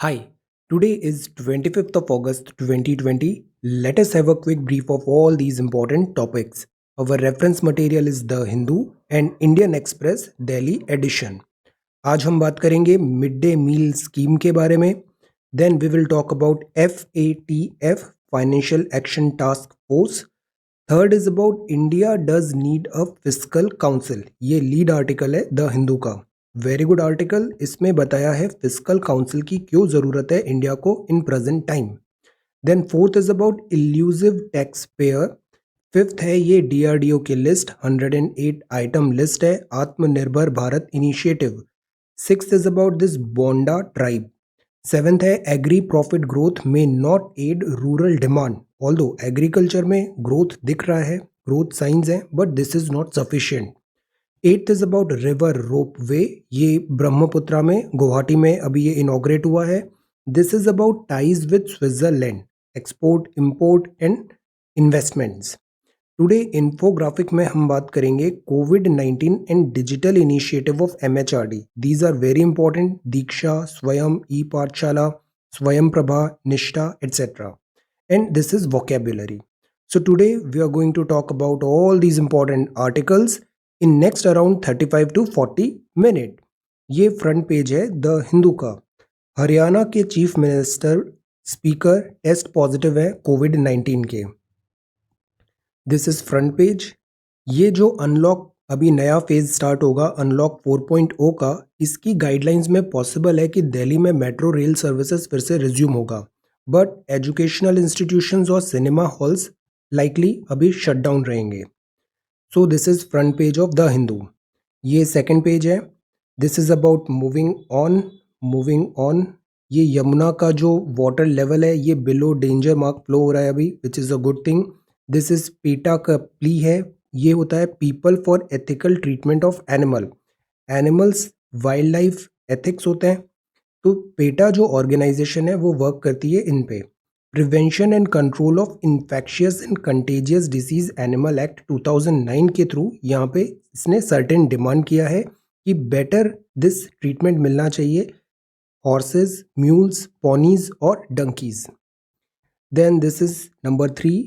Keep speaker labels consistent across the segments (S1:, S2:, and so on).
S1: Hi, today is 25th of August 2020. Let us have a quick brief of all these important topics. Our reference material is The Hindu and Indian Express Delhi edition. आज हम बात करेंगे mid day meal scheme के बारे में. Then we will talk about FATF financial action task force. Third is about India does need a fiscal council. ये lead article है the Hindu का. Very good article. इसमें बताया है फिस्कल काउंसिल की क्यों ज़रूरत है इंडिया को in present time. Then fourth is about elusive tax payer. Fifth है ये DRDO की लिस्ट 108 आइटम लिस्ट है Atmanirbhar Bharat initiative. Sixth is about this Bonda tribe. Seventh है एग्री प्रॉफिट ग्रोथ में not aid rural demand. Although agriculture में growth दिख रहा है, ग्रोथ साइंस हैं, but this is not sufficient. Eighth is about river ropeway. ये ब्रह्मपुत्रा में गुवाहाटी में अभी ये इनॉग्रेट हुआ है. This is about ties with Switzerland, export import and investments. Today infographic में हम बात करेंगे कोविड-19 and digital initiative of MHRD. These are very important. Diksha, Swayam, e पाठशाला, स्वयं प्रभा, निष्ठा, etc. And this is vocabulary. So today we are going to talk about all these important articles in next around 35 to 40 minute. ये front page है the Hindu का. हरियाणा के chief minister speaker test positive है कोविड-19 के. This is front page. ये जो unlock अभी नया फेज स्टार्ट होगा अनलॉक 4.0 का, इसकी गाइडलाइंस में पॉसिबल है कि दिल्ली में मेट्रो रेल सर्विसेज फिर से रिज्यूम होगा, बट एजुकेशनल इंस्टीट्यूशंस और सिनेमा हॉल्स लाइकली अभी शट डाउन रहेंगे. सो this is front page of the Hindu. ये सेकंड पेज है. This is about moving on. Moving on. ये यमुना का जो वाटर लेवल है ये बिलो डेंजर मार्क फ्लो हो रहा है अभी, which is a good thing. This is पीटा का प्ली है. ये होता है people for ethical treatment of animals wild life ethics होते हैं. तो पेटा जो ऑर्गेनाइजेशन है वो वर्क करती है इन पे. Prevention and control of infectious and contagious disease animal act 2009 के थ्रू यहाँ पे इसने सर्टेन डिमांड किया है कि बेटर दिस ट्रीटमेंट मिलना चाहिए हॉर्सेस, म्यूल्स, पॉनीज और donkeys. Then this is number 3.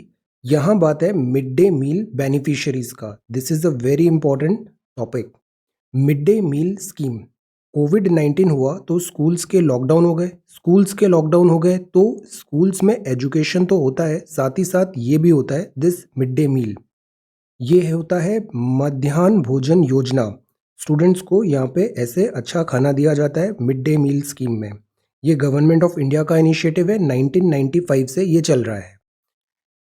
S1: यहाँ बात है मिड डे मील बेनिफिशियरीज का. This is a very important topic. Mid day meal scheme. कोविड-19 हुआ तो स्कूल्स के लॉकडाउन हो गए. स्कूल्स के लॉकडाउन हो गए तो स्कूल्स में एजुकेशन तो होता है, साथ ही साथ ये भी होता है दिस मिड डे मील. ये होता है मध्याह्न भोजन योजना. स्टूडेंट्स को यहाँ पे ऐसे अच्छा खाना दिया जाता है मिड डे मील स्कीम में. ये गवर्नमेंट ऑफ इंडिया का इनिशिएटिव है. 1995 से ये चल रहा है.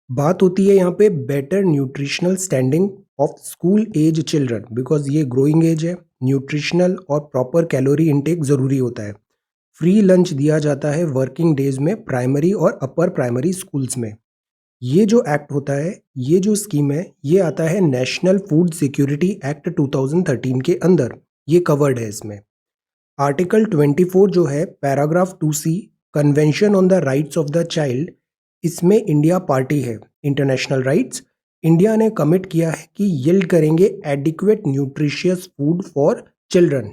S1: बात होती है यहाँ पे better nutritional standing of school age children, because ये ग्रोइंग एज है. न्यूट्रिशनल और प्रॉपर कैलोरी इनटेक ज़रूरी होता है. फ्री लंच दिया जाता है वर्किंग डेज में प्राइमरी और अपर प्राइमरी स्कूल्स में. ये जो एक्ट होता है, ये जो स्कीम है, ये आता है नेशनल फूड सिक्योरिटी एक्ट 2013 के अंदर. ये कवर्ड है इसमें. आर्टिकल 24 जो है paragraph 2C convention on the rights of the child, इसमें इंडिया पार्टी है. इंटरनेशनल राइट्स इंडिया ने कमिट किया है कि यील्ड करेंगे adequate nutritious food for children.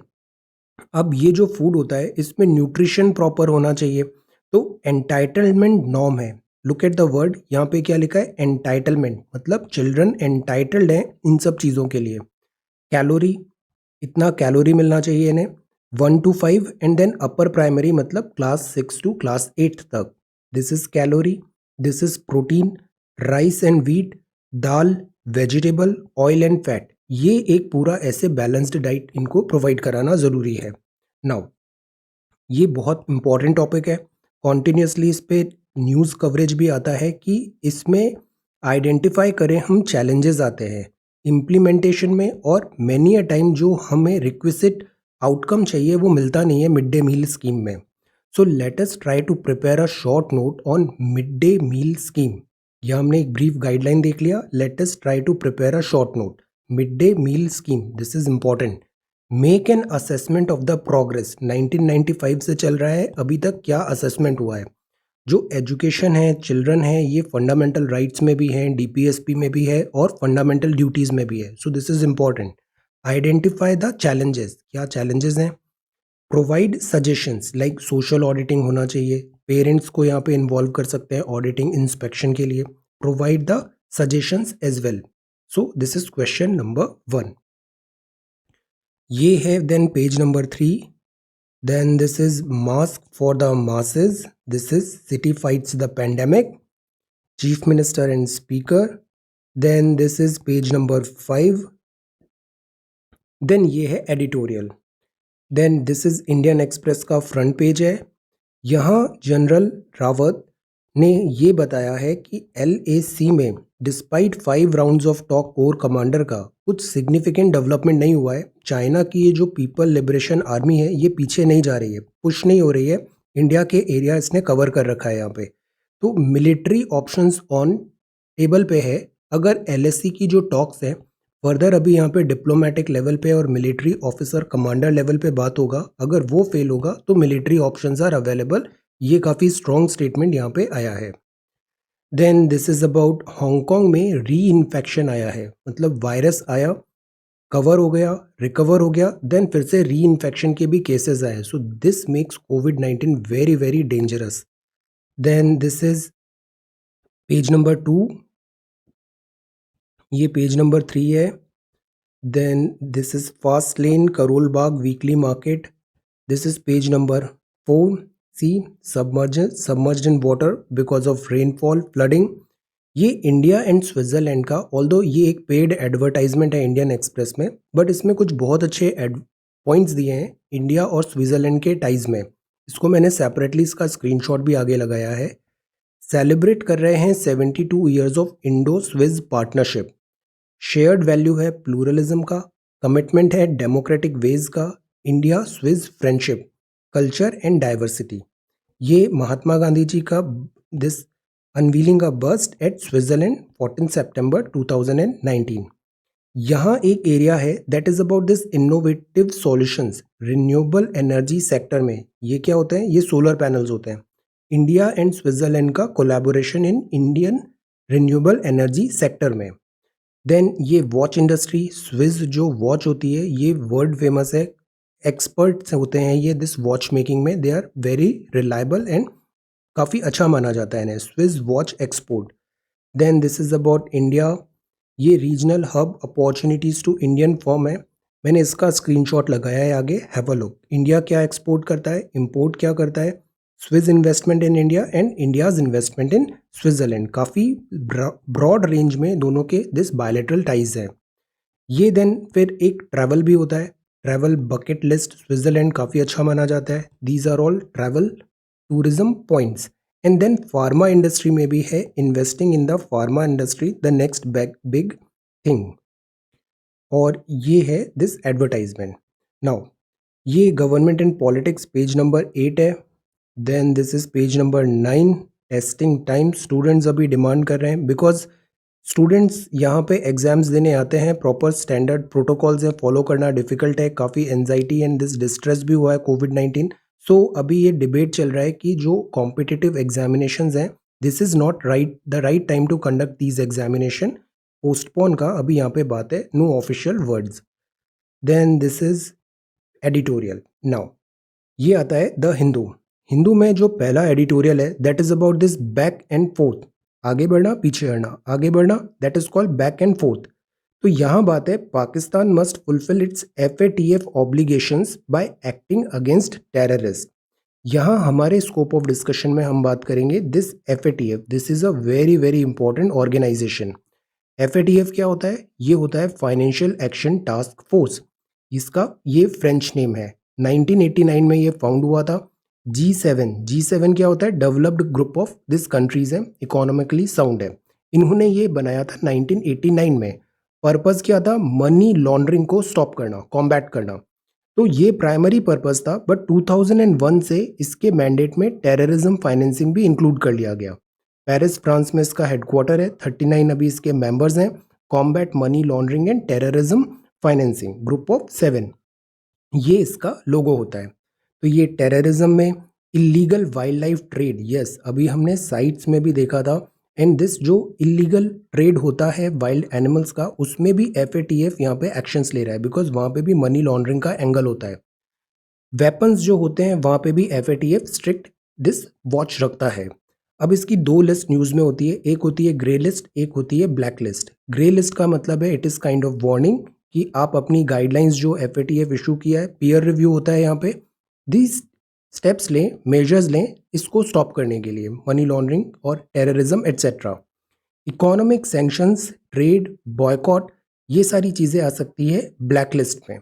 S1: अब ये जो फूड होता है इसमें न्यूट्रिशन प्रॉपर होना चाहिए. तो एंटाइटलमेंट नॉर्म है. Look at the word. यहाँ पे क्या लिखा है? एंटाइटलमेंट, मतलब चिल्ड्रन एंटाइटल्ड हैं इन सब चीज़ों के लिए. कैलोरी, इतना कैलोरी मिलना चाहिए इन्हें 1 to 5 and then upper primary मतलब क्लास 6 to क्लास 8 तक. This is calorie. This is protein, rice and wheat, dal, vegetable, oil and fat. ये एक पूरा ऐसे बैलेंस्ड डाइट इनको प्रोवाइड कराना ज़रूरी है. नाउ ये बहुत इंपॉर्टेंट टॉपिक है. कॉन्टिन्यूसली इस पे न्यूज़ कवरेज भी आता है कि इसमें आइडेंटिफाई करें हम चैलेंजेस आते हैं इम्प्लीमेंटेशन में, और मैनी अ टाइम जो हमें रिक्विजिट आउटकम चाहिए वो मिलता नहीं है मिड डे मील स्कीम में. So let us try to prepare a short note on mid day meal scheme. यह हमने एक ब्रीफ गाइडलाइन देख लिया. Let us try to prepare a short note. Mid day meal scheme, this is important. Make an assessment of the progress. 1995 से चल रहा है, अभी तक क्या असेसमेंट हुआ है. जो एजुकेशन है, चिल्ड्रन है, ये फंडामेंटल राइट्स में भी हैं, DPSP में भी है और फंडामेंटल ड्यूटीज़ में भी है. सो this is important. Identify the challenges. क्या चैलेंजेस हैं? Provide suggestions like social auditing होना चाहिए, पेरेंट्स को यहाँ पे इन्वॉल्व कर सकते हैं ऑडिटिंग इंस्पेक्शन के लिए, provide the suggestions as well. So this is question number 1. ये है then page number 3. Then this is mask for the masses. This is city fights the pandemic, chief minister and speaker. Then this is page number 5. Then ये है editorial. Then this is Indian Express का front page है. यहाँ general Rawat ने ये बताया है कि LAC में despite 5 rounds of talk core commander का कुछ सिग्निफिकेंट डेवलपमेंट नहीं हुआ है. चाइना की ये जो पीपल लिबरेशन आर्मी है ये पीछे नहीं जा रही है, पुश नहीं हो रही है. इंडिया के एरिया इसने कवर कर रखा है यहाँ पे. तो मिलिट्री ऑप्शंस ऑन टेबल पे है. अगर LAC की जो टॉक्स है फर्दर अभी यहाँ पे डिप्लोमेटिक लेवल पे और मिलिट्री ऑफिसर कमांडर लेवल पे बात होगा, अगर वो फेल होगा तो मिलिट्री ऑप्शंस आर अवेलेबल. ये काफ़ी स्ट्रॉन्ग स्टेटमेंट यहाँ पे आया है. Then this is about Hong Kong में री इन्फेक्शन आया है, मतलब वायरस आया, कवर हो गया, रिकवर हो गया, देन फिर से री इन्फेक्शन के भी केसेस आए. सो दिस मेक्स कोविड-19 very very dangerous. Then this is page number 2. ये पेज नंबर 3 है. Then this is fast lane Karol Bagh weekly market. This is page number 4. See submerged in water because of rainfall flooding. ये India and Switzerland का, although ये एक paid advertisement है Indian Express में, but इसमें कुछ बहुत अच्छे पॉइंट्स दिए हैं इंडिया और स्विट्जरलैंड के टाइज में. इसको मैंने सेपरेटली इसका स्क्रीनशॉट भी आगे लगाया है. सेलिब्रेट कर रहे हैं 72 years of Indo Swiss partnership. Shared value है प्लूरलिज्म का, कमिटमेंट है डेमोक्रेटिक वेज का, India Swiss friendship, culture and diversity. ये महात्मा गांधी जी का this unveiling a bust at Switzerland 14 सितंबर 2019. यहाँ एक एरिया है that is about this innovative solutions renewable energy sector में. ये क्या होते हैं? ये सोलर पैनल्स होते हैं. इंडिया एंड स्विट्जरलैंड का collaboration in Indian renewable energy sector में. देन ये वॉच इंडस्ट्री, स्विज जो वॉच होती है ये वर्ल्ड फेमस है, एक्सपर्ट्स होते हैं ये दिस वॉच मेकिंग में, they are very reliable and काफ़ी अच्छा माना जाता है इन्हें. Swiss watch export. Then this is about India. ये regional hub opportunities to Indian firm है. मैंने इसका स्क्रीनशॉट लगाया है आगे, हैव अ लुक. इंडिया क्या एक्सपोर्ट करता है, इंपोर्ट क्या करता है, Swiss investment in India and India's investment in Switzerland. काफ़ी ब्रॉड रेंज में दोनों के दिस बायलैटरल टाइज है. ये देन फिर एक ट्रैवल भी होता है, ट्रैवल बकेट लिस्ट स्विट्जरलैंड काफ़ी अच्छा माना जाता है. These are all travel tourism points. And then pharma industry में भी है, investing in the pharma industry the next big thing. और ये है दिस एडवर्टाइजमेंट. नाउ ये government and politics page number 8 है. Then this is page number 9. Testing time students अभी demand कर रहे हैं बिकॉज स्टूडेंट्स यहाँ पे एग्जाम्स देने आते हैं, प्रॉपर स्टैंडर्ड प्रोटोकॉल्स हैं, फॉलो करना डिफिकल्ट है, काफ़ी एनजाइटी एंड दिस डिस्ट्रेस भी हुआ है कोविड-19. सो अभी ये डिबेट चल रहा है कि जो कॉम्पिटिटिव एग्जामिनेशंस हैं this is not the right time to conduct these examination. Postpone का अभी यहाँ पे बात है, no official words. Then this is editorial. Now ये आता है द हिंदू. हिंदू में जो पहला एडिटोरियल है that is about this back and forth, आगे बढ़ना पीछे हटना आगे बढ़ना, that is called back and forth. तो यहाँ बात है Pakistan must fulfil its FATF obligations by acting against terrorist. यहाँ हमारे स्कोप ऑफ डिस्कशन में हम बात करेंगे this FATF. This is a very very important organisation. FATF क्या होता है? ये होता है फाइनेंशियल एक्शन टास्क फोर्स. इसका ये फ्रेंच नेम है. 1989 में ये फाउंड हुआ था. G7 क्या होता है? Developed group of this countries है, इकोनॉमिकली साउंड है. इन्होंने ये बनाया था 1989 में. पर्पस क्या था? मनी लॉन्ड्रिंग को स्टॉप करना, कॉम्बैट करना. तो ये प्राइमरी पर्पस था, बट 2001 से इसके मैंडेट में टेररिज्म फाइनेंसिंग भी इंक्लूड कर लिया गया. पेरिस फ्रांस में इसका हेडक्वार्टर है. 39 अभी इसके मेंबर्स हैं. Combat money laundering and terrorism financing group of 7, ये इसका लोगो होता है. तो ये टेररिज्म में illegal wild life trade, yes अभी हमने साइट्स में भी देखा था. एंड दिस जो इलीगल ट्रेड होता है वाइल्ड एनिमल्स का, उसमें भी FATF यहाँ पे एक्शंस ले रहा है बिकॉज वहाँ पे भी मनी लॉन्ड्रिंग का एंगल होता है. वेपन्स जो होते हैं वहाँ पे भी FATF स्ट्रिक्ट दिस वॉच रखता है। अब इसकी दो लिस्ट न्यूज़ में होती है, एक होती है ग्रे लिस्ट, एक होती है ब्लैक लिस्ट। ग्रे लिस्ट का मतलब है it is kind of warning कि आप अपनी गाइडलाइंस जो FATF इशू किया है, पीयर रिव्यू होता है यहाँ पे, दीज स्टेप्स लें, मेजर्स लें इसको स्टॉप करने के लिए, मनी लॉन्ड्रिंग और terrorism etcetera. Economic sanctions, trade, boycott, ये सारी चीज़ें आ सकती है ब्लैक लिस्ट में।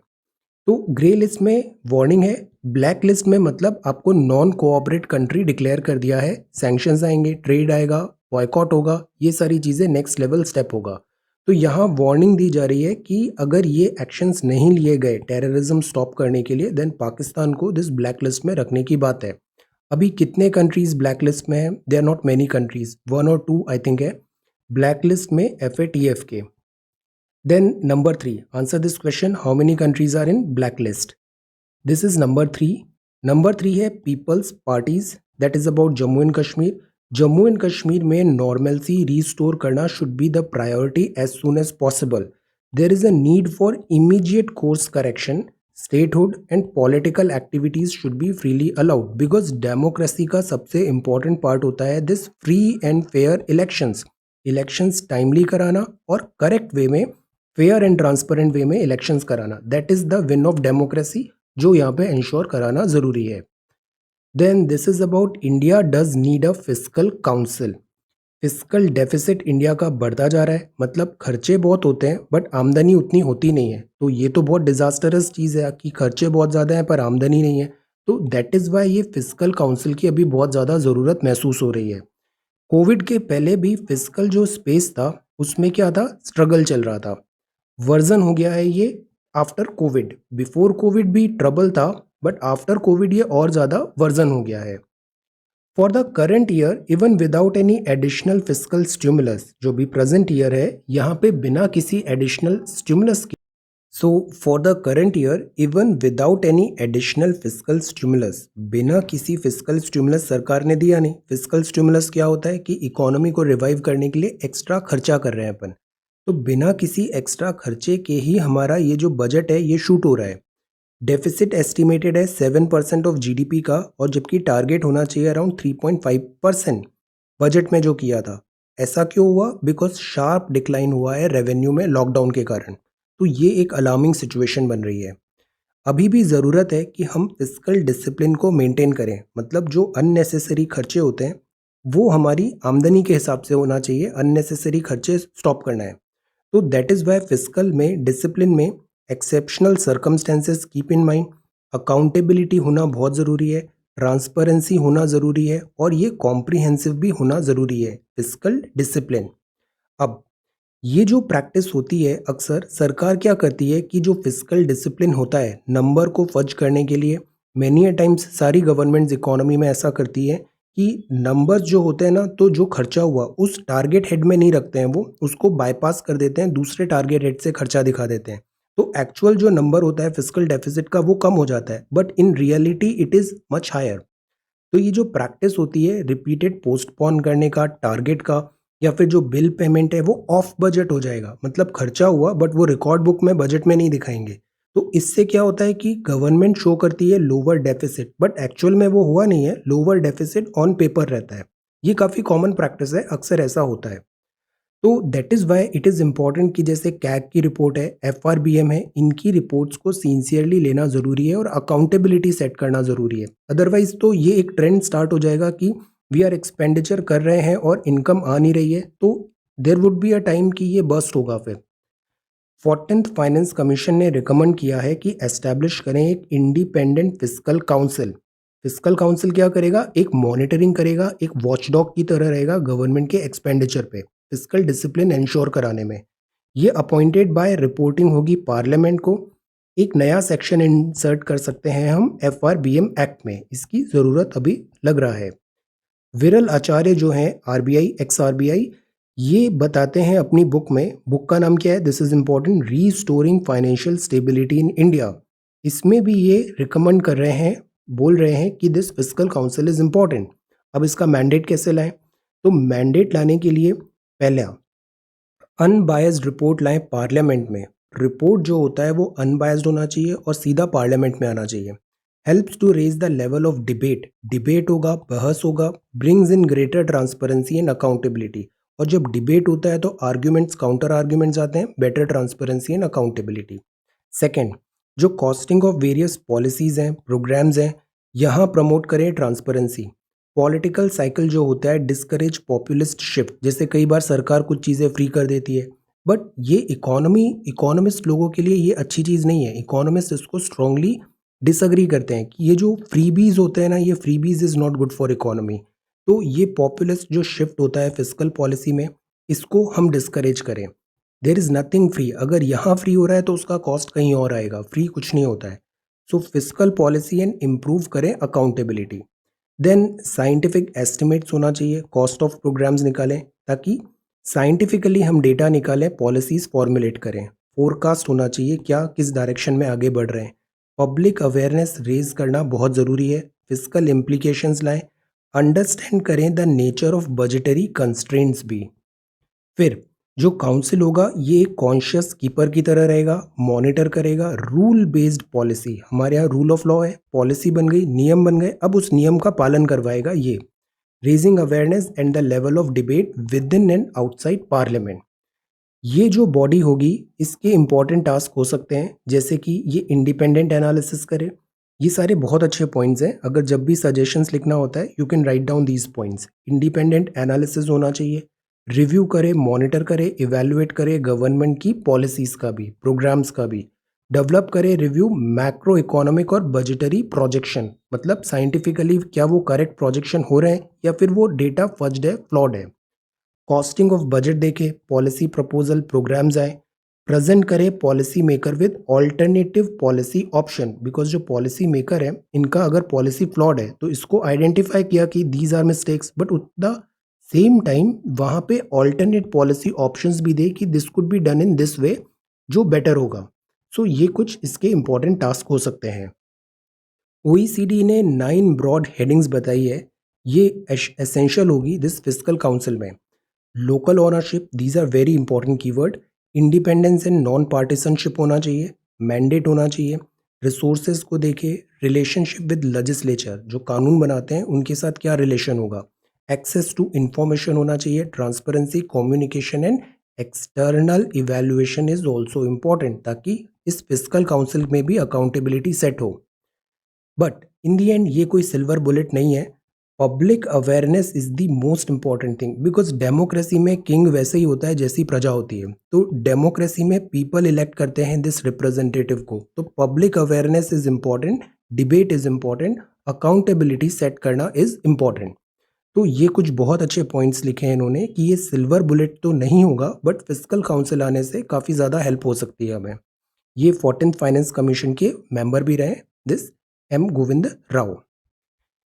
S1: तो ग्रे लिस्ट में वार्निंग है, ब्लैक लिस्ट में मतलब आपको नॉन कोऑपरेट कंट्री डिक्लेयर कर दिया है, सैंक्शंस आएंगे, ट्रेड आएगा, बॉयकॉट होगा, ये सारी चीज़ें नेक्स्ट लेवल स्टेप होगा। तो यहाँ वार्निंग दी जा रही है कि अगर ये एक्शंस नहीं लिए गए टेररिज्म स्टॉप करने के लिए, देन पाकिस्तान को दिस ब्लैक लिस्ट में रखने की बात है। अभी कितने कंट्रीज ब्लैक लिस्ट में है? दे आर नॉट मेनी कंट्रीज, 1 और 2 आई थिंक है ब्लैक लिस्ट में FATF के। Then number 3, answer this question, how many countries are in blacklist? This is number 3. Number 3 है People's Parties, that is about Jammu and Kashmir. Jammu and Kashmir में normalcy restore करना should be the priority as soon as possible. There is a need for immediate course correction. Statehood and political activities should be freely allowed because democracy का सबसे important part होता है this free and fair elections. Elections timely कराना और correct way में, fair and transparent way में elections कराना, that is the win of democracy जो यहाँ पे इंश्योर कराना जरूरी है। Then this is about India does need a fiscal council. Fiscal deficit India का बढ़ता जा रहा है, मतलब खर्चे बहुत होते हैं बट आमदनी उतनी होती नहीं है। तो ये तो बहुत डिजास्टरस चीज़ है कि खर्चे बहुत ज़्यादा हैं पर आमदनी नहीं है। तो दैट इज़ वाई ये फिस्कल काउंसिल की अभी बहुत ज़्यादा ज़रूरत महसूस हो रही है। कोविड के पहले भी फिस्कल जो स्पेस था उसमें क्या था, स्ट्रगल चल रहा था। वर्जन हो गया है ये आफ्टर कोविड, बिफोर कोविड भी ट्रबल था बट आफ्टर कोविड ये और ज़्यादा वर्जन हो गया है। For the current year even without any additional physical stimulus, जो भी प्रेजेंट ईयर है यहाँ पे बिना किसी एडिशनल स्टिमुलस के, so for the current year even without any additional physical stimulus, बिना किसी फिजिकल स्टिमुलस सरकार ने दिया नहीं। फिजिकल स्टिमुलस क्या होता है कि इकोनॉमी को रिवाइव करने के लिए एक्स्ट्रा खर्चा कर रहे हैं अपन। तो बिना किसी एक्स्ट्रा खर्चे के ही हमारा ये जो बजट है ये शूट हो रहा है। डेफिसिट एस्टिमेटेड है 7% ऑफ GDP का, और जबकि टारगेट होना चाहिए अराउंड 3.5% बजट में जो किया था। ऐसा क्यों हुआ? बिकॉज शार्प डिक्लाइन हुआ है रेवेन्यू में लॉकडाउन के कारण। तो ये एक अलार्मिंग सिचुएशन बन रही है। अभी भी ज़रूरत है कि हम फिजिकल डिसिप्लिन को मेंटेन करें, मतलब जो अननेसेसरी खर्चे होते हैं वो हमारी आमदनी के हिसाब से होना चाहिए, अननेसेसरी खर्चे स्टॉप करना है। तो दैट इज़ वाई फिजिकल में डिसिप्लिन में exceptional circumstances keep in mind, accountability होना बहुत ज़रूरी है, ट्रांसपेरेंसी होना ज़रूरी है और ये कॉम्प्रिहेंसिव भी होना ज़रूरी है, फिजिकल डिसिप्लिन। अब ये जो प्रैक्टिस होती है अक्सर सरकार क्या करती है कि जो फिजिकल डिसिप्लिन होता है नंबर को फज करने के लिए, मैनी अ टाइम्स सारी गवर्नमेंट्स इकोनॉमी में ऐसा करती है कि नंबर्स जो होते हैं ना, तो जो खर्चा हुआ उस टारगेट हेड में नहीं रखते हैं, वो उसको बाईपास कर देते हैं, दूसरे टारगेट हेड से खर्चा दिखा देते हैं। तो एक्चुअल जो नंबर होता है फिजिकल डेफिसिट का वो कम हो जाता है but in reality it is much higher. तो ये जो प्रैक्टिस होती है रिपीटेड पोस्टपोन करने का टारगेट का, या फिर जो बिल पेमेंट है वो ऑफ बजट हो जाएगा, मतलब खर्चा हुआ बट वो रिकॉर्ड बुक में बजट में नहीं दिखाएंगे। तो इससे क्या होता है कि गवर्नमेंट शो करती है लोअर डेफिसिट बट एक्चुअल में वो हुआ नहीं है, लोअर डेफिसिट ऑन पेपर रहता है। ये काफ़ी कॉमन प्रैक्टिस है, अक्सर ऐसा होता है। तो that is why it is important कि जैसे कैग की रिपोर्ट है, FRBM है, इनकी रिपोर्ट्स को सिंसियरली लेना ज़रूरी है और अकाउंटेबिलिटी सेट करना ज़रूरी है। अदरवाइज तो ये एक ट्रेंड स्टार्ट हो जाएगा कि वी आर एक्सपेंडिचर कर रहे हैं और इनकम आ नहीं रही है, तो there would be a time कि ये बस्ट होगा फिर। 14th फाइनेंस कमीशन ने रिकमेंड किया है कि एस्टैब्लिश करें एक independent physical council. Physical council क्या करेगा? एक मॉनिटरिंग करेगा, एक वॉचडॉग की तरह रहेगा गवर्नमेंट के एक्सपेंडिचर पे, फिजिकल डिसिप्लिन इंश्योर कराने में। ये अपॉइंटेड बाय रिपोर्टिंग होगी पार्लियामेंट को। एक नया सेक्शन इंसर्ट कर सकते हैं हम FRBM एक्ट में, इसकी ज़रूरत अभी लग रहा है। विरल आचार्य जो हैं RBI एक्स RBI, ये बताते हैं अपनी बुक में, बुक का नाम क्या है, this is important, restoring financial stability in India. इसमें भी ये रिकमेंड कर रहे हैं, बोल रहे हैं कि this physical council is important. अब इसका मैंडेट कैसे लाएं? तो मैंडेट लाने के लिए पहला अनबायस्ड रिपोर्ट लाएं पार्लियामेंट में। रिपोर्ट जो होता है वो अनबायस्ड होना चाहिए और सीधा पार्लियामेंट में आना चाहिए। Helps to raise the level of debate, debate होगा, बहस होगा, brings in greater transparency and accountability. और जब डिबेट होता है तो आर्ग्यूमेंट्स, काउंटर आर्ग्यूमेंट्स आते हैं, better transparency and accountability. Second, जो कॉस्टिंग ऑफ वेरियस पॉलिसीज हैं, प्रोग्राम्स हैं, यहाँ प्रमोट करें ट्रांसपेरेंसी। पॉलिटिकल साइकिल जो होता है डिस्करेज पॉपुलिस्ट शिफ्ट, जैसे कई बार सरकार कुछ चीज़ें फ्री कर देती है, बट ये इकोनॉमिस्ट लोगों के लिए ये अच्छी चीज़ नहीं है। इकोनॉमिस्ट इसको स्ट्रांगली डिसएग्री करते हैं कि ये जो फ्रीबीज होते हैं ना, ये freebies is not good for economy. तो ये पॉपुलिस्ट जो शिफ्ट होता है फिजिकल पॉलिसी में, इसको हम डिस्करेज करें। देर इज़ नथिंग फ्री, अगर यहाँ फ्री हो रहा है तो उसका कॉस्ट कहीं और आएगा, फ्री कुछ नहीं होता है। So physical policy and improve करें अकाउंटेबिलिटी। देन साइंटिफिक एस्टिमेट्स होना चाहिए, कॉस्ट ऑफ प्रोग्राम्स निकालें ताकि साइंटिफिकली हम डेटा निकालें, पॉलिसीज फॉर्मुलेट करें। फोरकास्ट होना चाहिए, क्या किस डायरेक्शन में आगे बढ़ रहे हैं। पब्लिक अवेयरनेस रेज करना बहुत ज़रूरी है, फिजिकल इम्प्लीकेशंस लाएं, अंडरस्टैंड करें the nature of budgetary constraints भी। फिर जो काउंसिल होगा ये एक कॉन्शियस कीपर की तरह रहेगा, मॉनिटर करेगा रूल बेस्ड पॉलिसी। हमारे यहाँ रूल ऑफ लॉ है, पॉलिसी बन गई, नियम बन गए, अब उस नियम का पालन करवाएगा ये। Raising awareness and the level of debate with in and outside parliament. ये जो बॉडी होगी इसके इंपॉर्टेंट टास्क हो सकते हैं, जैसे कि ये इंडिपेंडेंट एनालिसिस करे। ये सारे बहुत अच्छे पॉइंट्स हैं, अगर जब भी सजेशंस लिखना होता है you can write down these points. Independent analysis होना चाहिए, रिव्यू करे, मॉनिटर करे, इवेलुएट करे गवर्नमेंट की पॉलिसीज का भी, प्रोग्राम्स का भी। डेवलप करे, रिव्यू मैक्रो इकोनॉमिक और बजटरी प्रोजेक्शन, मतलब साइंटिफिकली क्या वो करेक्ट प्रोजेक्शन हो रहे हैं या फिर वो डेटा फज्ड है, फ्लॉड है। कॉस्टिंग ऑफ बजट देखे, पॉलिसी प्रपोजल, प्रोग्राम्स आए, प्रेजेंट करे policy maker with alternative policy option. Because जो पॉलिसी मेकर है इनका अगर पॉलिसी फ्लॉड है तो इसको आइडेंटिफाई किया कि दीज आर मिस्टेक्स, बट उट द सेम टाइम वहाँ पे ऑल्टरनेट पॉलिसी ऑप्शंस भी दे कि this could be done in this way, जो बेटर होगा। सो ये कुछ इसके इंपॉर्टेंट टास्क हो सकते हैं। ओईसीडी ने 9 ब्रॉड हेडिंग्स बताई है, ये एसेंशियल होगी दिस फिस्कल काउंसिल में। Local ownership, these are very important keyword. Independence and non partisanship होना चाहिए, मैंडेट होना चाहिए। रिसोर्सेज को देखे, रिलेशनशिप विद लेजिस्लेचर, जो कानून बनाते हैं उनके साथ क्या रिलेशन होगा। एक्सेस टू इंफॉर्मेशन होना चाहिए, transparency, communication and external evaluation is also important, ताकि इस फिस्कल काउंसिल में भी अकाउंटेबिलिटी सेट हो। बट इन दी एंड ये कोई सिल्वर बुलेट नहीं है। Public awareness is the most important thing, because democracy में किंग वैसे ही होता है जैसी प्रजा होती है। तो डेमोक्रेसी में पीपल इलेक्ट करते हैं दिस रिप्रेजेंटेटिव को, तो public awareness is important, debate is important, accountability set करना इज इंपॉर्टेंट। तो ये कुछ बहुत अच्छे पॉइंट्स लिखे हैं इन्होंने कि ये सिल्वर बुलेट तो नहीं होगा, बट फिस्कल काउंसिल आने से काफ़ी ज़्यादा हेल्प हो सकती है हमें। ये 14th फाइनेंस कमीशन के मेंबर भी रहे, दिस एम गोविंद राव।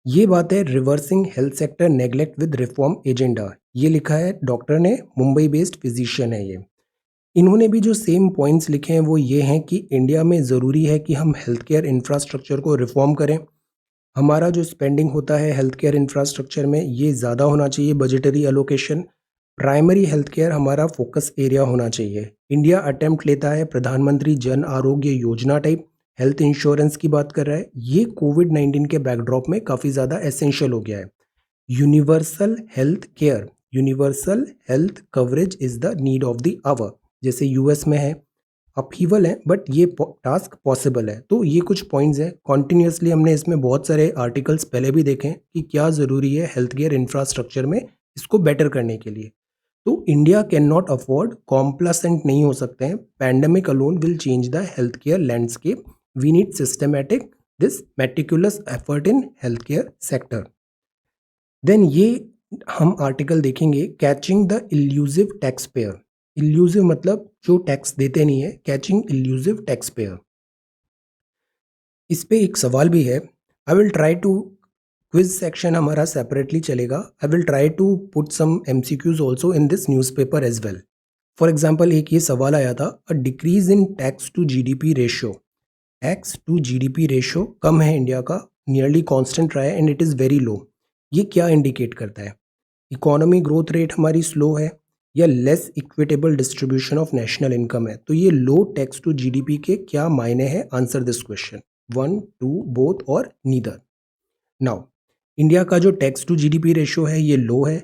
S1: ये बात है reversing health sector neglect with reform agenda, ये लिखा है डॉक्टर ने, मुंबई बेस्ड फिजिशियन है ये। इन्होंने भी जो सेम पॉइंट्स लिखे हैं वो ये हैं कि इंडिया में ज़रूरी है कि हम हेल्थ केयर इंफ्रास्ट्रक्चर को रिफॉर्म करें। हमारा जो स्पेंडिंग होता है हेल्थ केयर इंफ्रास्ट्रक्चर में ये ज़्यादा होना चाहिए, budgetary allocation. Primary health care हमारा फोकस एरिया होना चाहिए। इंडिया अटेम्प्ट लेता है प्रधानमंत्री Jan Arogya Yojana type, health insurance की बात कर रहा है, ये कोविड-19 के बैकड्रॉप में काफ़ी ज़्यादा एसेंशियल हो गया है। Universal health care, universal health coverage is the need of the hour, जैसे यूएस में है। अपहीवल है बट ये टास्क पॉसिबल है। तो ये कुछ पॉइंट्स हैं, कॉन्टिन्यूसली हमने इसमें बहुत सारे आर्टिकल्स पहले भी देखे हैं कि क्या ज़रूरी है हेल्थ केयर इंफ्रास्ट्रक्चर में, इसको बेटर करने के लिए। तो India can not afford, complacent नहीं हो सकते हैं। Pandemic alone will change the health care landscape, we need systematic this meticulous effort in health care sector. Then ये हम आर्टिकल देखेंगे, catching the elusive tax payer. Elusive मतलब जो tax देते नहीं है, कैचिंग इल्यूजिव टैक्स पेयर। इस पे एक सवाल भी है, I will try to, quiz section हमारा सेपरेटली चलेगा, I will try to put some MCQs also in this newspaper as well. For example एक ये सवाल आया था, a decrease in tax to GDP ratio, tax to GDP ratio कम है India का, नियरली कांस्टेंट रहा है and it is very low. ये क्या इंडिकेट करता है? इकोनॉमी ग्रोथ रेट हमारी स्लो है या less equitable distribution of national income है? तो ये लो टैक्स टू जीडीपी के क्या मायने हैं? Answer this question. 1, 2 बोथ और नीदर। नाउ इंडिया का जो टैक्स टू जीडीपी रेशियो है ये लो है,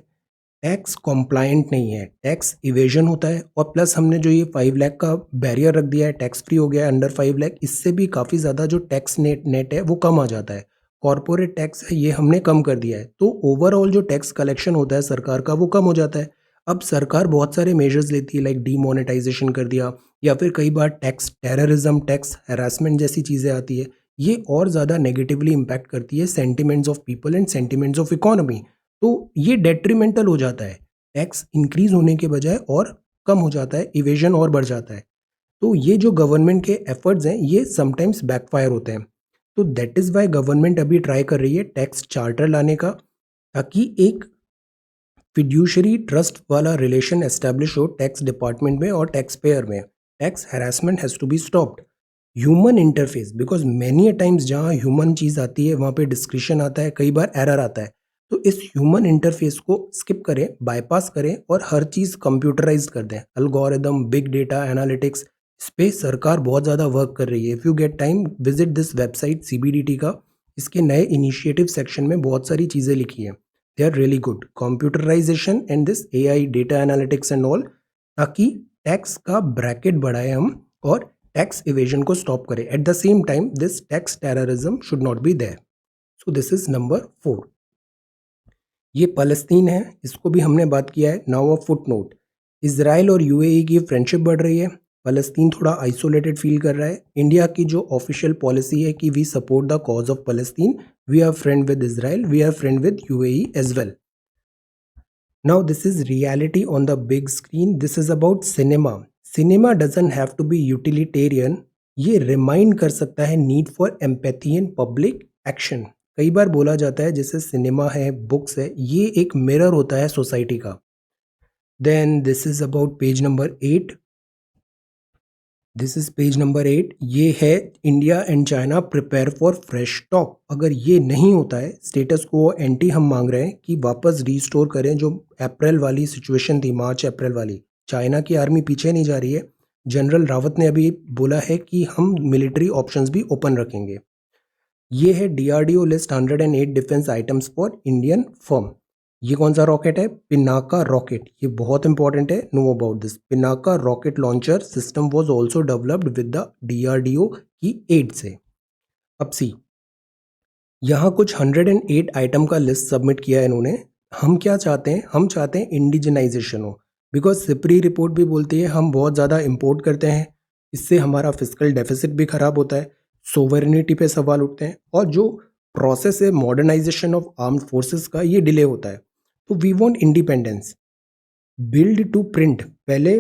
S1: टैक्स कॉम्प्लायंट नहीं है, टैक्स इवेजन होता है, और प्लस हमने जो ये 5 लाख का बैरियर रख दिया है, टैक्स फ्री हो गया है अंडर 5 लाख, इससे भी काफ़ी ज़्यादा जो टैक्स नेट है वो कम आ जाता है। कॉरपोरेट टैक्स है ये हमने कम कर दिया है, तो ओवरऑल जो टैक्स कलेक्शन होता है सरकार का वो कम हो जाता है। अब सरकार बहुत सारे मेजर्स लेती है, लाइक डीमोनेटाइजेशन कर दिया, या फिर कई बार टैक्स टेररिज्म, टैक्स हैरासमेंट जैसी चीज़ें आती है, ये और ज़्यादा नेगेटिवली इम्पैक्ट करती है sentiments of people and sentiments of economy. तो ये डेट्रीमेंटल हो जाता है, टैक्स इंक्रीज होने के बजाय और कम हो जाता है, इवेजन और बढ़ जाता है। तो ये जो गवर्नमेंट के एफर्ट्स हैं ये समटाइम्स बैकफायर होते हैं। तो दैट इज़ वाई गवर्नमेंट अभी ट्राई कर रही है टैक्स चार्टर लाने का, ताकि एक फिड्यूशरी ट्रस्ट वाला रिलेशन एस्टेब्लिश हो टैक्स डिपार्टमेंट में और टैक्स पेयर में। Tax harassment has to be stopped. Human interface, because many a times जहाँ ह्यूमन चीज़ आती है वहाँ पे डिस्क्रिशन आता है, कई बार एरर आता है। तो इस ह्यूमन इंटरफेस को स्किप करें, बाईपास करें और हर चीज़ कंप्यूटराइज कर दें। अल्गोरिदम, बिग डेटा एनालिटिक्स, इस पे सरकार बहुत ज़्यादा वर्क कर रही है। If you get time visit this website CBDT का, इसके नए इनिशिएटिव सेक्शन में बहुत सारी चीज़ें लिखी हैं, they are really good. Computerisation and this AI data analytics and all, ताकि टैक्स का ब्रैकेट बढ़ाए हम और टैक्स इवेजन को स्टॉप करें। At the same time this tax terrorism should not be there. So this is number 4। ये फ़लस्तीन है, इसको भी हमने बात किया है। Now a foot note, Israel और यूएई की फ्रेंडशिप बढ़ रही है, फ़लस्तीन थोड़ा आइसोलेटेड फील कर रहा है। इंडिया की जो ऑफिशियल पॉलिसी है कि we support the cause of फ़लस्तीन, we are friend with Israel, we are friend with UAE as well. Now this is reality on the big screen. This is about cinema. Cinema doesn't have to be utilitarian. ये remind कर सकता है need for empathy and public action. कई बार बोला जाता है जैसे cinema है, बुक्स है, ये एक मिरर होता है सोसाइटी का। Then this is about page number 8। This is page number 8। ये है India and China prepare for fresh talk. अगर ये नहीं होता है, स्टेटस को एंटी हम मांग रहे हैं कि वापस रीस्टोर करें जो अप्रैल वाली सिचुएशन थी, मार्च अप्रैल वाली। चाइना की आर्मी पीछे नहीं जा रही है। जनरल रावत ने अभी बोला है कि हम मिलिट्री ऑप्शंस भी ओपन रखेंगे। ये है DRDO list 108 defence items for Indian firm. ये कौन सा रॉकेट है? पिनाका रॉकेट। ये बहुत इंपॉर्टेंट है, know about this. Pinaka rocket launcher system was also developed with the DRDO की एड से। अब सी, यहाँ कुछ 108 आइटम का लिस्ट सबमिट किया है इन्होंने। हम क्या चाहते हैं? हम चाहते हैं इंडिजिनाइजेशन हो, बिकॉज सिपरी रिपोर्ट भी बोलती है हम बहुत ज़्यादा इम्पोर्ट करते हैं, इससे हमारा फिजिकल डेफिसिट भी खराब होता है, सोवरेनिटी पे सवाल उठते हैं, और जो प्रोसेस है मॉडर्नाइजेशन ऑफ आर्म्ड फोर्सेस का, ये डिले होता है। तो we want independence. Build to print, पहले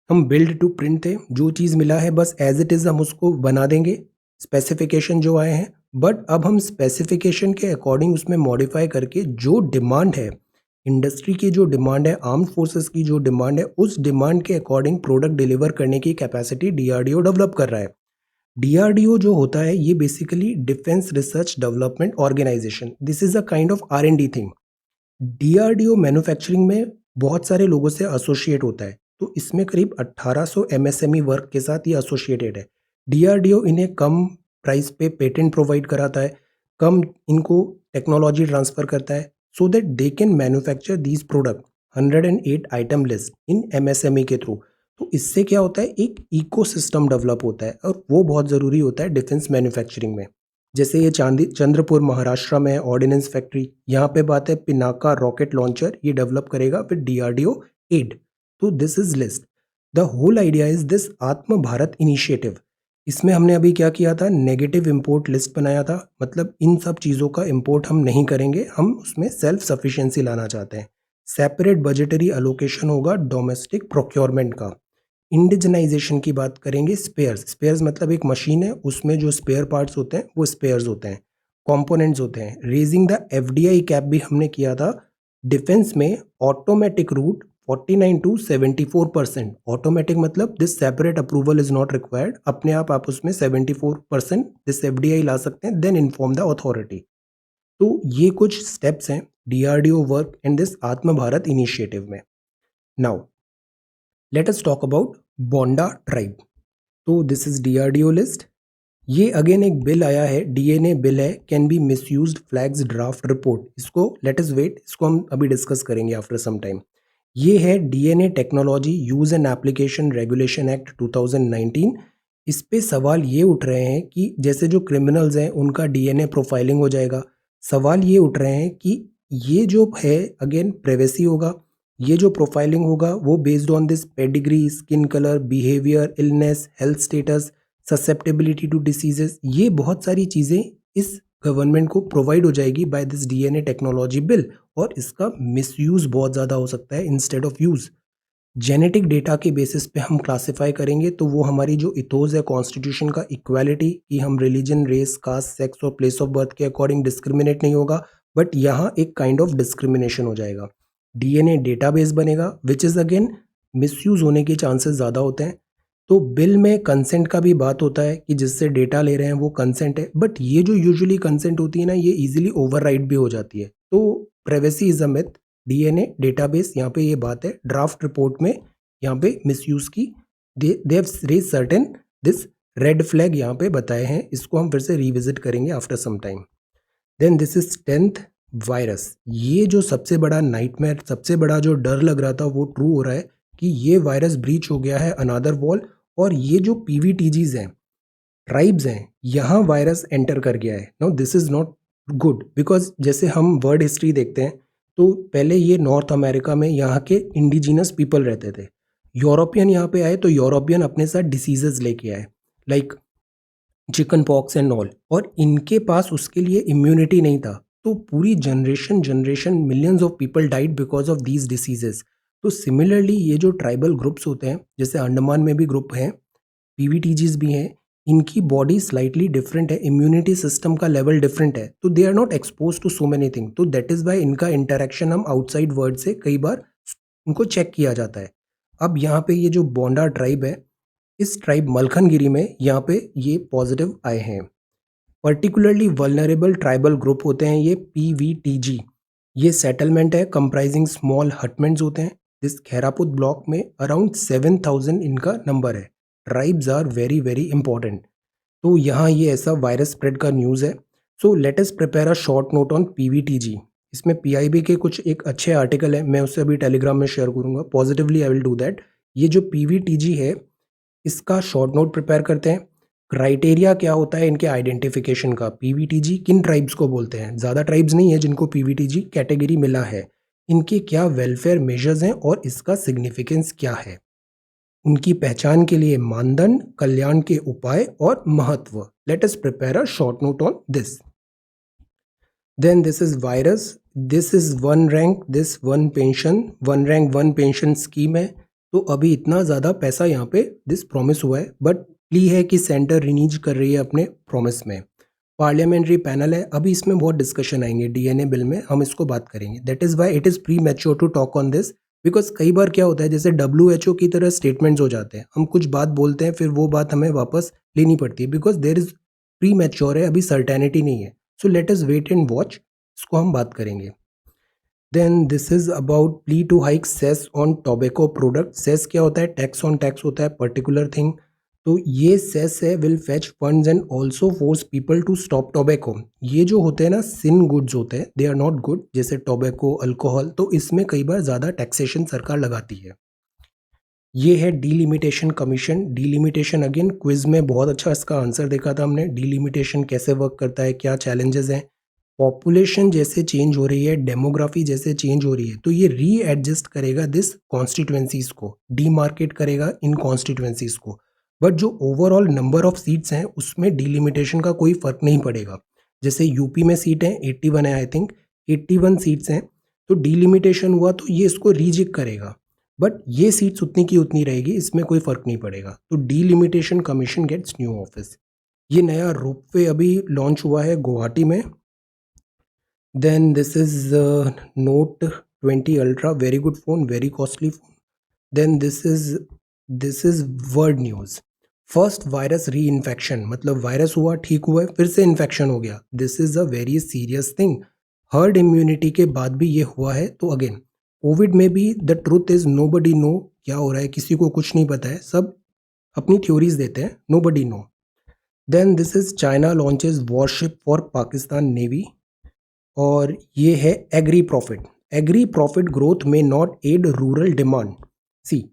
S1: हम बिल्ड टू प्रिंट थे, जो चीज़ मिला है बस एज इट इज़ हम उसको बना देंगे, स्पेसिफिकेशन जो आए हैं। बट अब हम स्पेसिफिकेशन के अकॉर्डिंग उसमें मॉडिफाई करके जो डिमांड है, इंडस्ट्री की जो डिमांड है, आर्म्ड फोर्सेस की जो डिमांड है, उस डिमांड के अकॉर्डिंग प्रोडक्ट डिलीवर करने की कैपेसिटी डीआरडीओ डेवलप कर रहा है। डीआरडीओ जो होता है ये basically defence research development organisation, this is a kind of R and D thing. DRDO manufacturing में बहुत सारे लोगों से एसोसिएट होता है, तो इसमें करीब 1800 एमएसएमई वर्क के साथ ये एसोसिएटेड है। डीआरडीओ इन्हें कम प्राइस पे पेटेंट प्रोवाइड कराता है, कम इनको टेक्नोलॉजी ट्रांसफ़र करता है, so that they can manufacture these product 108 item list in MSME के थ्रू। तो इससे क्या होता है, एक इकोसिस्टम डेवलप होता है, और वो बहुत ज़रूरी होता है डिफेंस मैन्युफैक्चरिंग में। जैसे ये चंद्रपुर महाराष्ट्र में है ऑर्डिनेंस फैक्ट्री, यहाँ पे बात है पिनाका रॉकेट लॉन्चर, ये डेवलप करेगा विद डीआरडीओ एड। तो this is list. The whole idea is this Atma Bharat initiative. इसमें हमने अभी क्या किया था, नेगेटिव इंपोर्ट लिस्ट बनाया था, मतलब इन सब चीज़ों का इंपोर्ट हम नहीं करेंगे, हम उसमें सेल्फ सफिशिएंसी लाना चाहते हैं। सेपरेट बजटरी अलोकेशन होगा डोमेस्टिक प्रोक्योरमेंट का। इंडिजनाइजेशन की बात करेंगे, स्पेयर्स। स्पेयर्स मतलब एक मशीन है, उसमें जो स्पेयर पार्ट्स होते हैं वो स्पेयर्स होते हैं, कंपोनेंट्स होते हैं। रेजिंग द एफडीआई कैप भी हमने किया था। डिफेंस में ऑटोमेटिक रूट 49 टू 74%। ऑटोमेटिक मतलब this separate approval is not required, अपने आप उसमें 74% दिस एफडीआई ला सकते हैं, देन इन्फॉर्म द अथॉरिटी। तो ये कुछ स्टेप्स हैं DRDO work and this Atma Bharat initiative में। Now let us talk about Bonda tribe. So this is DRDO list. ये अगेन एक बिल आया है, डीएनए बिल है, can be misused flags draft report. इसको लेट अस वेट, इसको हम अभी डिस्कस करेंगे आफ्टर सम टाइम। ये है DNA technology use and application regulation act 2019। इस पे सवाल ये उठ रहे हैं कि जैसे जो क्रिमिनल्स हैं उनका डीएनए प्रोफाइलिंग हो जाएगा। सवाल ये उठ रहे हैं कि ये जो है अगेन प्राइवेसी होगा, ये जो प्रोफाइलिंग होगा वो based on this pedigree, skin colour, behaviour, illness, health status, susceptibility to diseases, ये बहुत सारी चीज़ें इस गवर्नमेंट को प्रोवाइड हो जाएगी by this DNA technology bill. और इसका मिसयूज बहुत ज़्यादा हो सकता है instead of use. Genetic data के बेसिस पे हम क्लासिफाई करेंगे तो वो हमारी जो इथोज है कॉन्स्टिट्यूशन का, इक्वालिटी, कि हम रिलीजन, रेस, कास्ट, सेक्स और प्लेस ऑफ बर्थ के अकॉर्डिंग डिस्क्रिमिनेट नहीं होगा, बट यहाँ एक काइंड ऑफ डिस्क्रिमिनेशन हो जाएगा। डीएनए डेटाबेस बनेगा विच इज़ अगेन मिसयूज होने के चांसेस ज़्यादा होते हैं। तो बिल में कंसेंट का भी बात होता है कि जिससे डेटा ले रहे हैं वो कंसेंट है, बट ये जो यूजुअली कंसेंट होती है ना, ये इजीली ओवरराइड भी हो जाती है। तो privacy is a myth. DNA database, यहाँ पे ये बात है, ड्राफ्ट रिपोर्ट में यहाँ पे मिसयूज की they have raise certain this red flag यहाँ पे बताए हैं। इसको हम फिर से रिविजिट करेंगे after some time. Then this is 10th, virus. ये जो सबसे बड़ा नाइटमेयर, सबसे बड़ा जो डर लग रहा था वो ट्रू हो रहा है कि ये वायरस ब्रीच हो गया है अनादर वॉल। और ये जो पीवीटीजीज हैं, ट्राइब्स हैं, यहाँ वायरस एंटर कर गया है। No this is not good, because जैसे हम वर्ल्ड हिस्ट्री देखते हैं तो पहले ये नॉर्थ अमेरिका में यहाँ के इंडिजिनस पीपल रहते थे। यूरोपियन यहाँ पे आए तो यूरोपियन अपने साथ डिसीजेज लेके आए, like chicken pox and all, और इनके पास उसके लिए इम्यूनिटी नहीं था। तो पूरी generation generation millions of people died because of these diseases. तो सिमिलरली ये जो ट्राइबल ग्रुप्स होते हैं, जैसे अंडमान में भी ग्रुप हैं, पीवीटीजीज भी हैं, इनकी बॉडी स्लाइटली डिफरेंट है, इम्यूनिटी सिस्टम का लेवल डिफरेंट है, तो they are not expose to so many thing. तो दैट इज वाई इनका इंटरेक्शन हम आउटसाइड वर्ल्ड से कई बार इनको चेक किया जाता है। अब यहाँ पे ये जो बोंडा ट्राइब है, इस ट्राइब मलखनगिरी में यहाँ पे ये पॉजिटिव आए हैं। पर्टिकुलरली वल्नरेबल ट्राइबल ग्रुप होते हैं ये पीवीटीजी। ये सेटलमेंट है कंप्राइजिंग स्मॉल हटमेंट्स होते हैं। इस खैरापुत ब्लॉक में अराउंड 7,000 इनका नंबर है। Tribes are very very important. तो यहाँ ये ऐसा वायरस स्प्रेड का न्यूज़ है। So let us prepare a short note on PVTG. इसमें पीआईबी के कुछ एक अच्छे आर्टिकल है, मैं उससे अभी टेलीग्राम में शेयर करूँगा, positively I will do that. ये जो पीवीटीजी है इसका शॉर्ट नोट प्रिपेयर करते हैं। क्राइटेरिया क्या होता है इनके आइडेंटिफिकेशन का, पीवीटीजी किन ट्राइब्स को बोलते हैं, ज़्यादा ट्राइब्स नहीं है जिनको पीवीटीजी कैटेगरी मिला है, इनके क्या वेलफेयर मेजर्स हैं और इसका सिग्निफिकेंस क्या है, उनकी पहचान के लिए मानदंड, कल्याण के उपाय और महत्व। Let us prepare a short note on this. Then this is virus, this is one rank, this one pension, one rank one pension scheme है। तो अभी इतना ज़्यादा पैसा यहाँ पे दिस प्रॉमिस हुआ है, बट प्ली है कि सेंटर रिनीज कर रही है अपने प्रॉमिस में। पार्लियामेंट्री पैनल है, अभी इसमें बहुत डिस्कशन आएंगे डीएनए बिल में, हम इसको बात करेंगे। That is why it is premature to talk on this, because कई बार क्या होता है जैसे WHO की तरह स्टेटमेंट्स हो जाते हैं, हम कुछ बात बोलते हैं फिर वो बात हमें वापस लेनी पड़ती है, because there is premature है, अभी सर्टेनिटी नहीं है। So let us wait and watch, इसको हम बात करेंगे। Then this is about plea to hike cess on tobacco product. Cess क्या होता है, टैक्स ऑन टैक्स होता है, पर्टिकुलर थिंग। तो ये सेस है will fetch funds and also force people to stop tobacco. ये जो होते हैं ना सिन गुड्स होते हैं, दे आर नॉट गुड, जैसे टोबैको, अल्कोहल, तो इसमें कई बार ज़्यादा टैक्सेशन सरकार लगाती है। ये है delimitation commission. Delimitation again quiz में बहुत अच्छा इसका आंसर देखा था हमने, डीलिमिटेशन कैसे वर्क करता है, क्या चैलेंजेस हैं। पॉपुलेशन जैसे चेंज हो रही है, डेमोग्राफी जैसे चेंज हो रही है, तो ये रीएडजस्ट करेगा दिस कॉन्स्टिट्यूएंसीज को, डीमार्केट करेगा इन कॉन्स्टिट्यूएंसीज को। बट जो ओवरऑल नंबर ऑफ सीट्स हैं उसमें डीलिमिटेशन का कोई फर्क नहीं पड़ेगा। जैसे यूपी में सीट हैं 81 है, आई थिंक 81 सीट्स हैं, तो डीलिमिटेशन हुआ तो ये इसको रीजिक करेगा, बट ये सीट्स उतनी की उतनी रहेगी, इसमें कोई फर्क नहीं पड़ेगा। तो delimitation commission gets new office. ये नया रोपवे अभी लॉन्च हुआ है गुवाहाटी में। Then this is Note 20 Ultra, very good phone, very costly phone. Then this is world news. First virus री इन्फेक्शन, मतलब वायरस हुआ, ठीक हुआ है, फिर से इन्फेक्शन हो गया। This is a very serious thing. Herd immunity के बाद भी ये हुआ है। तो अगेन कोविड में भी the truth is nobody know क्या हो रहा है, किसी को कुछ नहीं पता है, सब अपनी थ्योरीज देते हैं, nobody no. Then this is China launches warship for Pakistan navy, और ये है agri profit. Agri profit growth में not aid rural demand. See,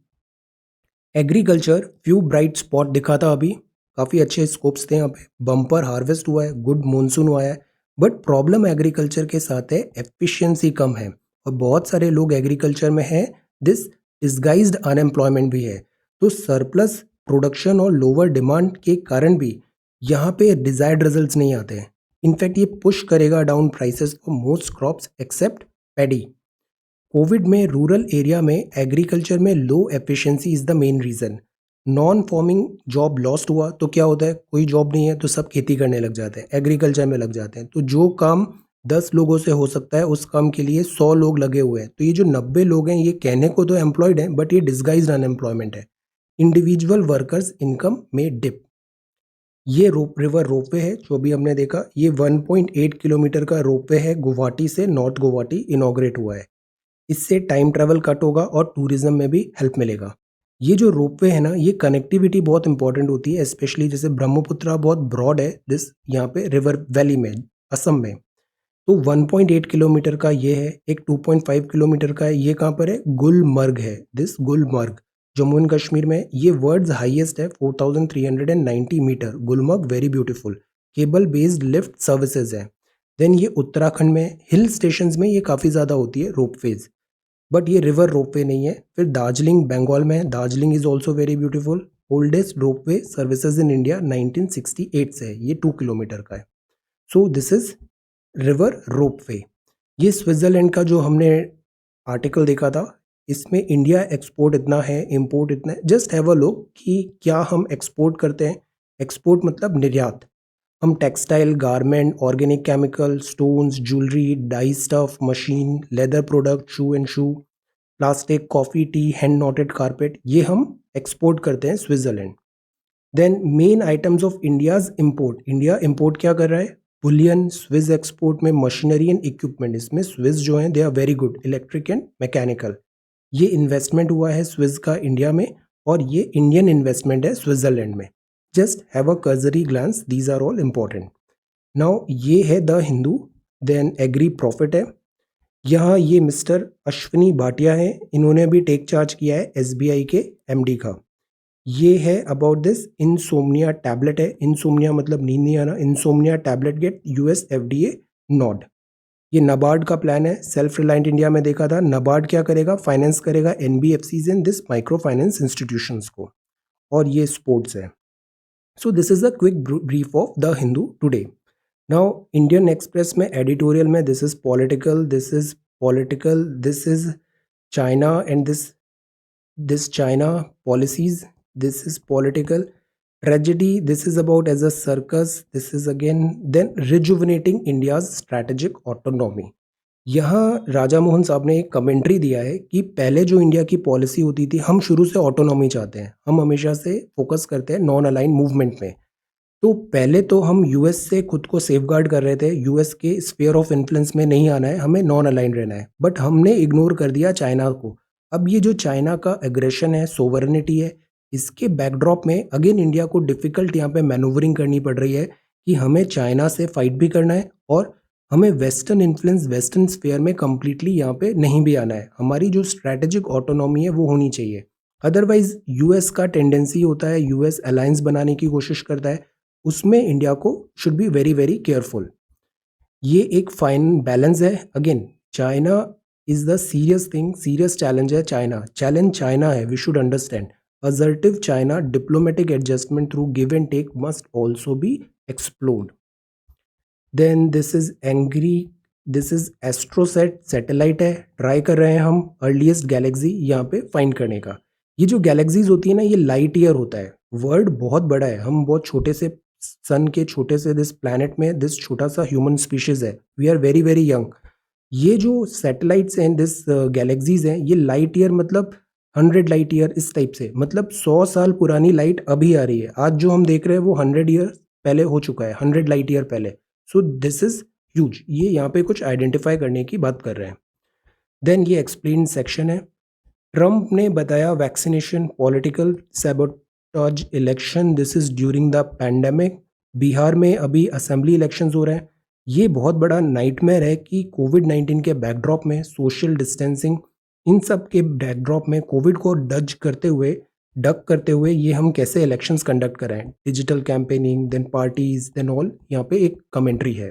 S1: agriculture few bright spot दिखा था अभी, काफ़ी अच्छे स्कोप्स थे यहाँ पे, बम्पर हार्वेस्ट हुआ है, गुड मॉनसून हुआ है, बट प्रॉब्लम एग्रीकल्चर के साथ है एफिशिएंसी कम है, और बहुत सारे लोग एग्रीकल्चर में हैं, दिस डिस्गाइज्ड अनएम्प्लॉयमेंट भी है। तो सरप्लस प्रोडक्शन और लोअर डिमांड के कारण भी यहाँ पे डिजायर्ड रिजल्ट्स नहीं आते हैं। इनफैक्ट ये पुश करेगा down prices for most crops except paddy. Covid में रूरल एरिया में एग्रीकल्चर में low efficiency is the main reason. Non farming job lost हुआ तो क्या होता है, कोई जॉब नहीं है तो सब खेती करने लग जाते हैं, एग्रीकल्चर में लग जाते हैं, तो जो काम 10 लोगों से हो सकता है उस काम के लिए 100 लोग लगे हुए हैं। तो ये जो 90 लोग हैं ये कहने को तो एम्प्लॉयड हैं, बट ये डिस्गाइज्ड अनएम्प्लॉयमेंट है। इंडिविजुअल वर्कर्स इनकम में डिप। ये रिवर रोपवे है जो भी हमने देखा, ये 1.8 किलोमीटर का रोपवे है, गुवाहाटी से नॉर्थ गुवाहाटी इनॉग्रेट हुआ है। इससे टाइम ट्रैवल कट होगा और टूरिज्म में भी हेल्प मिलेगा। ये जो रोपवे है ना, ये कनेक्टिविटी बहुत इंपॉर्टेंट होती है, स्पेशली जैसे ब्रह्मपुत्रा बहुत ब्रॉड है दिस यहाँ पे रिवर वैली में, असम में। तो 1.8 किलोमीटर का ये है, एक 2.5 किलोमीटर का है, ये कहाँ पर है, गुलमर्ग है, दिस गुलमर्ग जम्मू एंड कश्मीर में। ये वर्ल्ड्स हाईएस्ट है, 4390 metre, Gulmarg very beautiful. Cable based lift services है। देन ये उत्तराखंड में हिल स्टेशंस में ये काफ़ी ज़्यादा होती है रोपवेज, बट ये रिवर रोपवे नहीं है। फिर दार्जिलिंग बंगाल में है, Darjeeling is also very beautiful. Oldest ropeway services in India 1968 से है, ये 2 किलोमीटर का है। सो दिस इज रिवर रोपवे। ये स्विट्जरलैंड का जो हमने आर्टिकल देखा था, इसमें इंडिया एक्सपोर्ट इतना है, इंपोर्ट इतना है। जस्ट हैव अ लुक कि क्या हम एक्सपोर्ट करते हैं। एक्सपोर्ट मतलब निर्यात। हम textile, garment, organic chemical, stones, jewellery, dye stuff, machine, leather product, shoe and shoe, plastic, coffee, tea, hand knotted carpet, ये हम एक्सपोर्ट करते हैं Switzerland. Then main items of India's import, India import क्या कर रहा है, बुलियन। स्विस एक्सपोर्ट में machinery and equipment, इसमें स्विस जो है दे are very good, electric and mechanical. ये इन्वेस्टमेंट हुआ है स्विस का इंडिया में, और ये इंडियन इन्वेस्टमेंट है स्विट्जरलैंड में। Just have a cursory glance, these are all important. Now ये है the Hindu. Then agri profit है, यहाँ ये मिस्टर अश्विनी भाटिया हैं, इन्होंने भी टेक चार्ज किया है एसबीआई के एमडी का। ये है अबाउट दिस इंसोम्निया टैबलेट है, इंसोम्निया मतलब नींद नहीं आना, insomnia tablet get US FDA nod. ये नबार्ड का प्लान है, सेल्फ रिलायंट इंडिया में देखा था, नबार्ड क्या करेगा, फाइनेंस करेगा NBFCs in this micro finance institutions को, और ये स्पोर्ट्स है। सो this is a quick brief of the Hindu today. Now Indian Express में एडिटोरियल में this is political, this is political, this is China and this China policies, this is political. Tragedy, this is about as a circus, this is again then rejuvenating India's strategic autonomy। यहाँ राजा मोहन साहब ने एक commentary दिया है कि पहले जो India की पॉलिसी होती थी, हम शुरू से ऑटोनॉमी चाहते हैं, हम हमेशा से फोकस करते हैं नॉन अलाइन मूवमेंट में। तो पहले तो हम यूएस से खुद को सेफगार्ड कर रहे थे, यूएस के स्फीयर ऑफ इन्फ्लुएंस में नहीं आना है, हमें नॉन अलाइन रहना है, बट हमने इग्नोर कर दिया चाइना को। अब ये जो चाइना का एग्रेशन है, सोवरेनिटी है, इसके बैकड्रॉप में अगेन इंडिया को डिफिकल्ट यहाँ पे मैनूवरिंग करनी पड़ रही है कि हमें चाइना से फाइट भी करना है, और हमें वेस्टर्न इन्फ्लुएंस, वेस्टर्न स्फीयर में कम्प्लीटली यहाँ पे नहीं भी आना है। हमारी जो स्ट्रैटेजिक ऑटोनॉमी है वो होनी चाहिए। अदरवाइज यूएस का टेंडेंसी होता है, यूएस अलायंस बनाने की कोशिश करता है, उसमें इंडिया को should be very very careful. ये एक फाइन बैलेंस है। Again China is the serious thing, serious challenge है चाइना, चैलेंज चाइना है, we should understand. Assertive China, diplomatic adjustment through give and take must also be explored. Then this is angry, this is Astrosat satellite है, try कर रहे हैं हम earliest Galaxy यहाँ पे find करने का। ये जो गैलेक्सीज होती है ना, ये लाइट ईयर होता है, वर्ल्ड बहुत बड़ा है, हम बहुत छोटे से सन के छोटे से दिस प्लैनेट में दिस छोटा सा ह्यूमन स्पीशीज है, we are very very young. ये जो सैटेलाइट्स हैं, दिस गैलेक्सीज हैं, ये लाइट ईयर मतलब 100 लाइट ईयर इस टाइप से, मतलब 100 साल पुरानी लाइट अभी आ रही है। आज जो हम देख रहे हैं वो 100 ईयर पहले हो चुका है, 100 लाइट ईयर पहले। सो दिस इज ह्यूज, ये यहाँ पे कुछ आइडेंटिफाई करने की बात कर रहे हैं। देन ये एक्सप्लेन सेक्शन है। ट्रंप ने बताया vaccination political sabotage election, this is during the pandemic. Bihar में अभी असेंबली इलेक्शंस हो रहे हैं। ये बहुत बड़ा नाइटमेयर है कि कोविड-19 के बैकड्रॉप में सोशल डिस्टेंसिंग, इन सब के बैकड्रॉप में कोविड को डक करते हुए ये हम कैसे इलेक्शंस कंडक्ट कर रहे हैं। Digital campaigning, then parties, then all, यहाँ पे एक कमेंट्री है।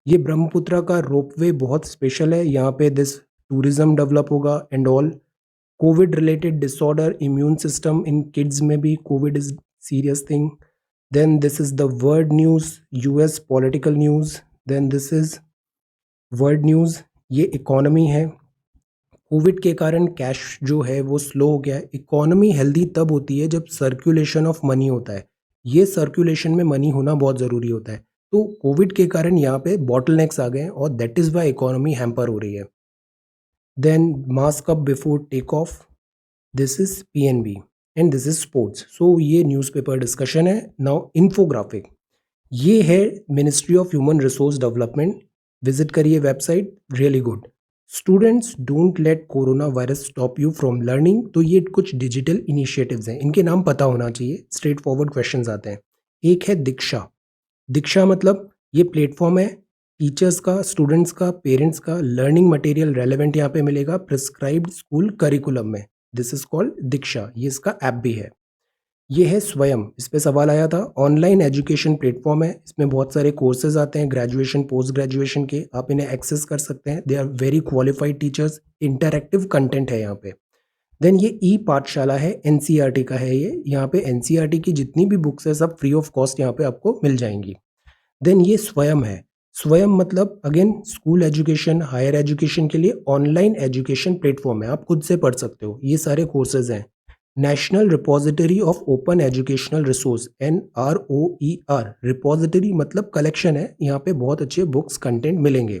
S1: ये ब्रह्मपुत्रा का रोपवे बहुत स्पेशल है, यहाँ पे दिस टूरिज्म डेवलप होगा and all. Covid related disorder, immune system in kids में भी covid is serious thing. Then this is the world news, US political news. Then this is world news, ये economy है। Covid के कारण cash जो है वो स्लो हो गया है। इकोनॉमी हेल्दी तब होती है जब सर्कुलेशन ऑफ मनी होता है। ये सर्कुलेशन में मनी होना बहुत ज़रूरी होता है। तो कोविड के कारण यहाँ पे बॉटलनेक्स आ गए हैं और that is why economy hamper हो रही है। Then mask up before take off, this is PNB and this is sports. So ये न्यूज़पेपर डिस्कशन है। नाउ इन्फोग्राफिक, ये है ministry of human resource development. Visit करिए website, really good. Students don't let corona virus stop you from learning. तो ये कुछ digital initiatives हैं, इनके नाम पता होना चाहिए। स्ट्रेट फॉरवर्ड क्वेश्चंस आते हैं। एक है दीक्षा। दीक्षा मतलब ये प्लेटफॉर्म है टीचर्स का, स्टूडेंट्स का, पेरेंट्स का। लर्निंग मटेरियल रेलेवेंट यहाँ पे मिलेगा प्रिस्क्राइब्ड स्कूल करिकुलम में। दिस इज कॉल्ड दीक्षा। ये इसका ऐप भी है। ये है स्वयं, इस पे सवाल आया था। ऑनलाइन एजुकेशन प्लेटफॉर्म है, इसमें बहुत सारे कोर्सेज आते हैं ग्रेजुएशन पोस्ट ग्रेजुएशन के, आप इन्हें एक्सेस कर सकते हैं। They are very qualified teachers, interactive content है यहाँ पे। देन ये ई पाठशाला है, एनसीईआरटी का है ये। यहाँ पे एनसीईआरटी की जितनी भी बुक्स है सब फ्री ऑफ कॉस्ट यहाँ पे आपको मिल जाएंगी। देन ये स्वयं है। स्वयं मतलब again school education, higher education के लिए ऑनलाइन एजुकेशन प्लेटफॉर्म है, आप खुद से पढ़ सकते हो। ये सारे कोर्सेज हैं। National repository of open educational resource, NROER। Repository मतलब कलेक्शन है, यहाँ पे बहुत अच्छे बुक्स कंटेंट मिलेंगे।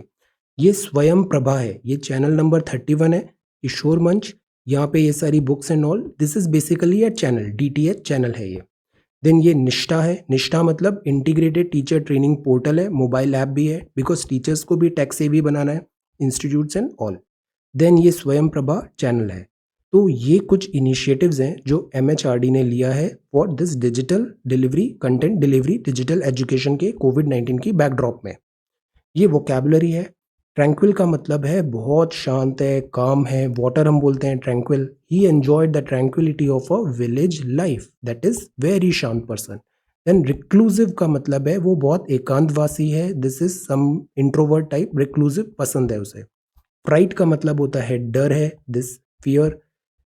S1: ये स्वयं प्रभा है, ये चैनल नंबर 31 है। किशोर मंच, यहाँ पे ये सारी books and all. This is basically a channel, DTH channel है ये। देन ये निष्ठा है। निष्ठा मतलब इंटीग्रेटेड टीचर ट्रेनिंग पोर्टल है, मोबाइल ऐप भी है, बिकॉज टीचर्स को भी टेक सेवी बनाना है, इंस्टीट्यूट्स एंड ऑल। देन ये स्वयं प्रभा चैनल है। तो ये कुछ इनिशिएटिव्स हैं जो MHRD ने लिया है for this digital delivery, content delivery, digital education के कोविड-19 की बैकड्रॉप में। ये वोकैबुलरी है। ट्रैंक्विल का मतलब है बहुत शांत है, काम है। वाटर हम बोलते हैं tranquil. He enjoyed the tranquillity of a village life, that is very शांत पर्सन। देन रिक्लूसिव का मतलब है वो बहुत एकांतवासी है। This is some introvert type, reclusive पसंद है उसे। फ्राइट का मतलब होता है डर है, दिस फियर।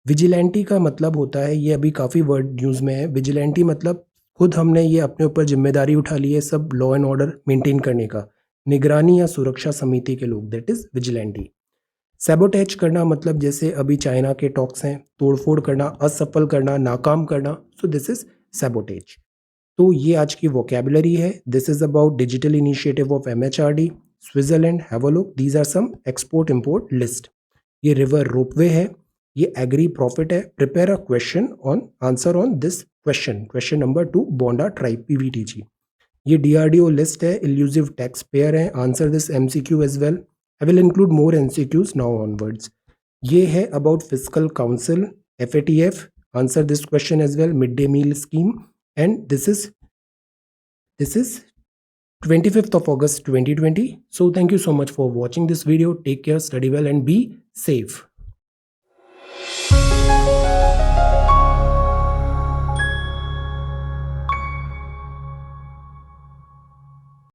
S1: विजिलेंटी का मतलब होता है, ये अभी काफ़ी वर्ड न्यूज़ में है, विजिलेंटी मतलब खुद हमने ये अपने ऊपर जिम्मेदारी उठा ली है सब लॉ एंड ऑर्डर मेंटेन करने का, निगरानी या सुरक्षा समिति के लोग, दैट इज विजिलेंटी। सैबोटेज करना मतलब जैसे अभी चाइना के टॉक्स हैं, तोड़फोड़ करना, असफल करना, नाकाम करना, सो दिस इज सैबोटेज। तो ये आज की वोकेबुलरी है। This is about digital initiative of MHRD। Switzerland, have a look, these are some export import list. ये रिवर रोपवे है, ये एग्री प्रॉफिट है। Prepare a question on answer on this question, question number 2, Bonda tribe, PVTG। ये DRDO list है, elusive tax payer है, answer this MCQ as well. I will include more MCQs now onwards. ये है अबाउट physical council, FATF, answer this question as well, mid day meal scheme. And this is 25th of August 2020. So thank you so much for watching this video. Take care, study well and be safe.